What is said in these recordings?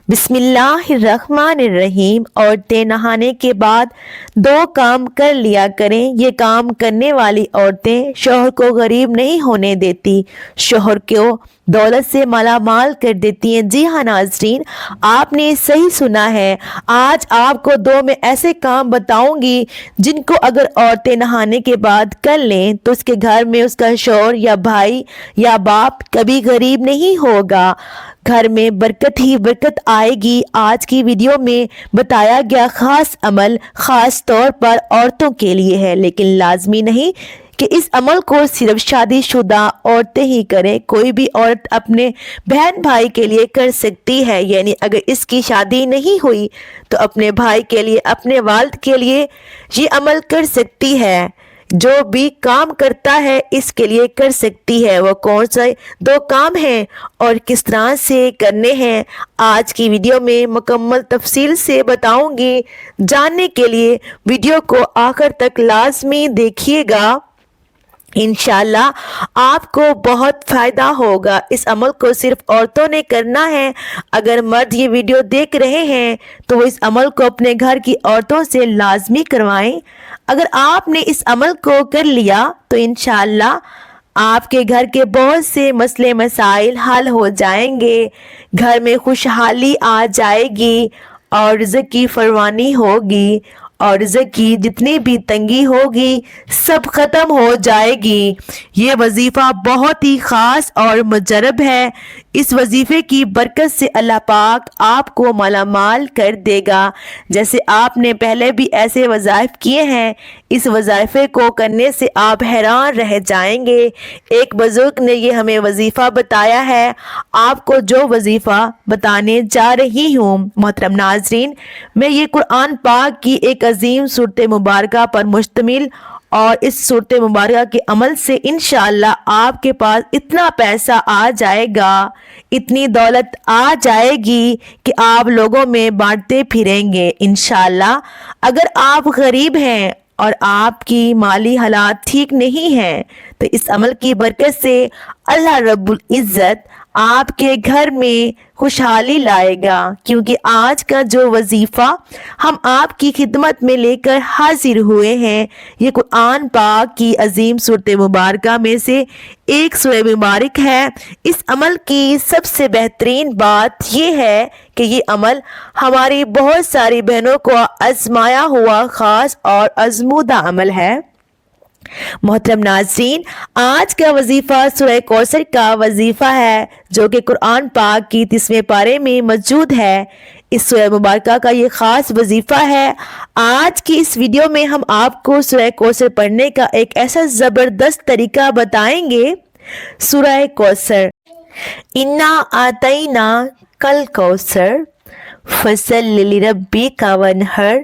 بسم اللہ الرحمن الرحیم۔ عورتیں نہانے کے بعد 2 کام کر لیا کریں۔ یہ کام کرنے والی عورتیں شوہر کو غریب نہیں ہونے دیتی، شوہر کو دولت سے مالا مال کر دیتی ہیں۔ جی ہاں ناظرین، آپ نے صحیح سنا ہے۔ آج آپ کو 2 میں ایسے کام بتاؤں گی جن کو اگر عورتیں نہانے کے بعد کر لیں تو اس کے گھر میں اس کا شوہر یا بھائی یا باپ کبھی غریب نہیں ہوگا، گھر میں برکت ہی برکت آئے گی۔ آج کی ویڈیو میں بتایا گیا خاص عمل خاص طور پر عورتوں کے لیے ہے، لیکن لازمی نہیں کہ اس عمل کو صرف شادی شدہ عورتیں ہی کریں، کوئی بھی عورت اپنے بہن بھائی کے لیے کر سکتی ہے، یعنی اگر اس کی شادی نہیں ہوئی تو اپنے بھائی کے لیے، اپنے والد کے لیے یہ عمل کر سکتی ہے۔ جو بھی کام کرتا ہے اس کے لیے کر سکتی ہے۔ وہ کون سے 2 کام ہیں اور کس طرح سے کرنے ہیں، آج کی ویڈیو میں مکمل تفصیل سے بتاؤں گی۔ جاننے کے لیے ویڈیو کو آخر تک لازمی دیکھیے گا، انشاءاللہ آپ کو بہت فائدہ ہوگا۔ اس عمل کو صرف عورتوں نے کرنا ہے۔ اگر مرد یہ ویڈیو دیکھ رہے ہیں تو وہ اس عمل کو اپنے گھر کی عورتوں سے لازمی کروائیں۔ اگر آپ نے اس عمل کو کر لیا تو انشاءاللہ آپ کے گھر کے بہت سے مسئلے مسائل حل ہو جائیں گے، گھر میں خوشحالی آ جائے گی اور رزق کی فراوانی ہوگی، اور رزق کی جتنی بھی تنگی ہوگی سب ختم ہو جائے گی۔ یہ وظیفہ بہت ہی خاص اور مجرب ہے۔ اس وظیفے کی برکت سے اللہ پاک آپ کو مالا مال کر دے گا۔ جیسے آپ نے پہلے بھی ایسے وظائف کیے ہیں، اس وظیفے کو کرنے سے آپ حیران رہ جائیں گے۔ ایک بزرگ نے یہ ہمیں وظیفہ بتایا ہے، آپ کو جو وظیفہ بتانے جا رہی ہوں۔ محترم ناظرین، میں یہ قرآن پاک کی ایک عظیم صورت مبارکہ پر مشتمل، اور اس صورت مبارکہ کے عمل سے انشاءاللہ آپ کے پاس اتنا پیسہ آ جائے گا، اتنی دولت آ جائے گی کہ آپ لوگوں میں بانٹتے پھریں گے انشاءاللہ۔ اگر آپ غریب ہیں اور آپ کی مالی حالات ٹھیک نہیں ہیں تو اس عمل کی برکت سے اللہ رب العزت آپ کے گھر میں خوشحالی لائے گا، کیونکہ آج کا جو وظیفہ ہم آپ کی خدمت میں لے کر حاضر ہوئے ہیں، یہ قرآن پاک کی عظیم صورت مبارکہ میں سے ایک سورہ مبارک ہے۔ اس عمل کی سب سے بہترین بات یہ ہے کہ یہ عمل ہماری بہت ساری بہنوں کو آزمایا ہوا خاص اور آزمودہ عمل ہے۔ محترم ناظرین، آج کا وظیفہ سورہ کوثر کا وظیفہ ہے، جو کہ قرآن پاک کی 30ویں پارے میں موجود ہے۔ اس سورہ مبارکہ کا یہ خاص وظیفہ ہے۔ آج کی اس ویڈیو میں ہم آپ کو سورہ کوثر پڑھنے کا ایک ایسا زبردست طریقہ بتائیں گے۔ سورہ کوثر، انا آتینا کل کوثر فصل لربک وانحر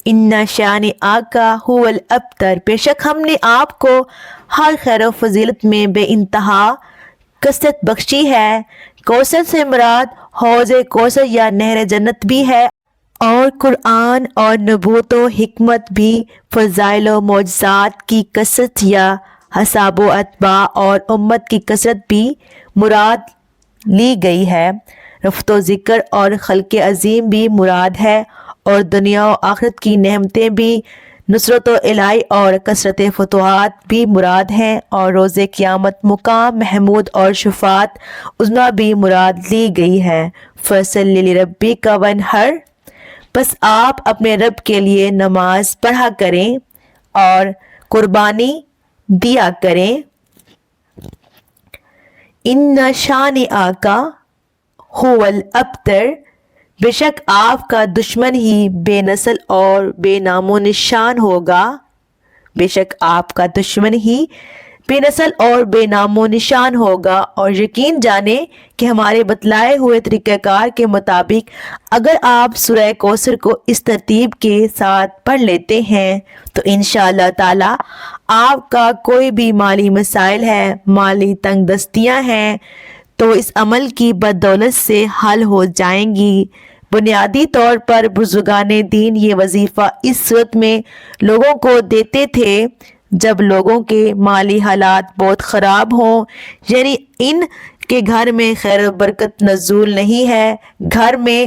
ان شانئک ھو الابتر۔ بے شک ہم نے آپ کو ہر خیر و فضیلت میں بے انتہا کثرت بخشی ہے۔ کوثر سے مراد حوض کوثر یا نہر جنت بھی ہے، اور قرآن اور نبوت و حکمت بھی، فضائل و معجزات کی کثرت یا حساب و اتباع اور امت کی کثرت بھی مراد لی گئی ہے۔ رفت و ذکر اور خلق عظیم بھی مراد ہے، اور دنیا و آخرت کی نعمتیں بھی، نصرت و الہی اور کثرت فتوحات بھی مراد ہیں، اور روز قیامت مقام محمود اور شفاعت عظمیٰ بھی مراد لی گئی ہے۔ فصل لربک وانحر، بس آپ اپنے رب کے لیے نماز پڑھا کریں اور قربانی دیا کریں۔ ان شانئک ھو الابتر، بے شک آپ کا دشمن ہی بے نسل اور بے نام و نشان ہوگا۔ بے شک آپ کا دشمن ہی بے نسل اور بے نام و نشان ہوگا، اور یقین جانیں کہ ہمارے بتلائے ہوئے طریقہ کار کے مطابق اگر آپ سورہ کوثر کو اس ترتیب کے ساتھ پڑھ لیتے ہیں تو انشاءاللہ تعالی آپ کا کوئی بھی مالی مسائل ہے، مالی تنگ دستیاں ہیں، تو اس عمل کی بدولت سے حل ہو جائیں گی۔ بنیادی طور پر بزرگان دین یہ وظیفہ اس صورت میں لوگوں کو دیتے تھے جب لوگوں کے مالی حالات بہت خراب ہوں، یعنی ان کے گھر میں خیر و برکت نزول نہیں ہے، گھر میں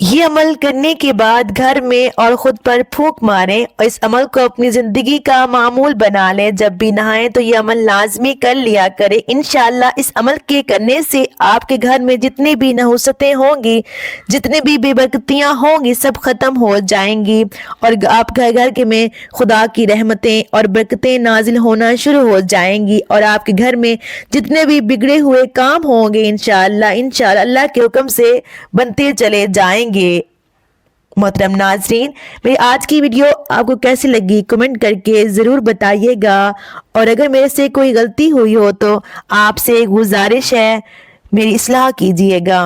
یہ عمل کرنے کے بعد گھر میں اور خود پر پھونک ماریں اور اس عمل کو اپنی زندگی کا معمول بنا لیں۔ جب بھی نہائیں تو یہ عمل لازمی کر لیا کریں۔ انشاءاللہ اس عمل کے کرنے سے آپ کے گھر میں جتنی بھی نحوستیں ہوں گی، جتنی بھی بے برکتیاں ہوں گی، سب ختم ہو جائیں گی اور آپ کے گھر میں خدا کی رحمتیں اور برکتیں نازل ہونا شروع ہو جائیں گی اور آپ کے گھر میں جتنے بھی بگڑے ہوئے کام ہوں گے انشاءاللہ اللہ کے حکم سے بنتے چلے جائیں گے۔ محترم ناظرین، میری آج کی ویڈیو آپ کو کیسی لگی کمنٹ کر کے ضرور بتائیے گا، اور اگر میرے سے کوئی غلطی ہوئی ہو تو آپ سے گزارش ہے میری اصلاح کیجیے گا۔